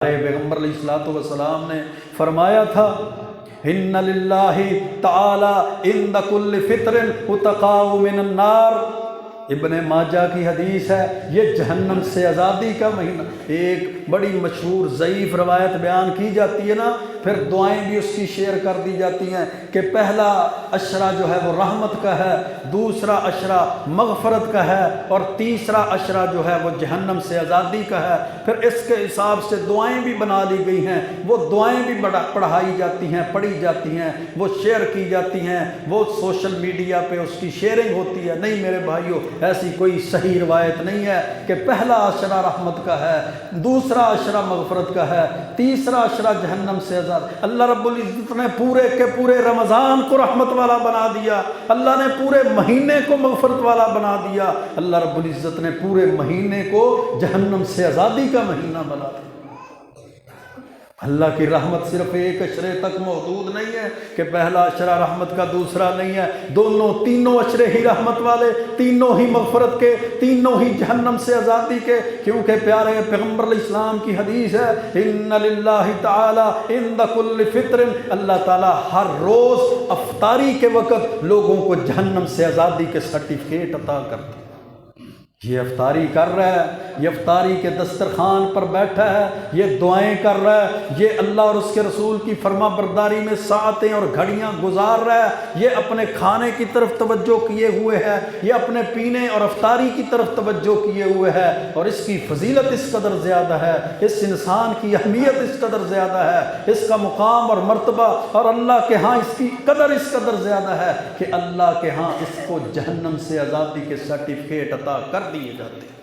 پیغمبر علیہ الصلوۃ والسلام نے فرمایا تھا ان للہ تعالی عند کل فطر اتقاء من النار۔ ابن ماجہ کی حدیث ہے، یہ جہنم سے آزادی کا مہینہ۔ ایک بڑی مشہور ضعیف روایت بیان کی جاتی ہے نا، پھر دعائیں بھی اس کی شیئر کر دی جاتی ہیں کہ پہلا عشرہ جو ہے وہ رحمت کا ہے، دوسرا عشرہ مغفرت کا ہے، اور تیسرا عشرہ جو ہے وہ جہنم سے آزادی کا ہے۔ پھر اس کے حساب سے دعائیں بھی بنا لی گئی ہیں، وہ دعائیں بھی پڑھائی جاتی ہیں، پڑھی جاتی ہیں، وہ شیئر کی جاتی ہیں، وہ سوشل میڈیا پہ اس کی شیئرنگ ہوتی ہے۔ نہیں میرے بھائیو، ایسی کوئی صحیح روایت نہیں ہے کہ پہلا عشرہ رحمت کا ہے، دوسرا عشرہ مغفرت کا ہے، تیسرا عشرہ جہنم سے آزاد۔ اللہ رب العزت نے پورے کے پورے رمضان کو رحمت والا بنا دیا، اللہ نے پورے مہینے کو مغفرت والا بنا دیا، اللہ رب العزت نے پورے مہینے کو جہنم سے آزادی کا مہینہ بنا دیا۔ اللہ کی رحمت صرف ایک عشرے تک محدود نہیں ہے کہ پہلا عشرہ رحمت کا دوسرا نہیں ہے، تینوں عشرے ہی رحمت والے، تینوں ہی مغفرت کے، تینوں ہی جہنم سے آزادی کے، کیونکہ پیارے پیغمبر علیہ السلام کی حدیث ہے ان للہ تعالی عند کل فطر، اللہ تعالیٰ ہر روز افطاری کے وقت لوگوں کو جہنم سے آزادی کے سرٹیفکیٹ عطا کرتا ہے۔ یہ افطاری کر رہا ہے، یہ افطاری کے دسترخوان پر بیٹھا ہے، یہ دعائیں کر رہا ہے، یہ اللہ اور اس کے رسول کی فرما برداری میں ساعتیں اور گھڑیاں گزار رہا ہے، یہ اپنے کھانے کی طرف توجہ کیے ہوئے ہے، یہ اپنے پینے اور افطاری کی طرف توجہ کیے ہوئے ہے، اور اس کی فضیلت اس قدر زیادہ ہے، اس انسان کی اہمیت اس قدر زیادہ ہے، اس کا مقام اور مرتبہ اور اللہ کے ہاں اس کی قدر اس قدر زیادہ ہے کہ اللہ کے ہاں اس کو جہنم سے آزادی کے سرٹیفکیٹ عطا کر دیے جاتے ہیں۔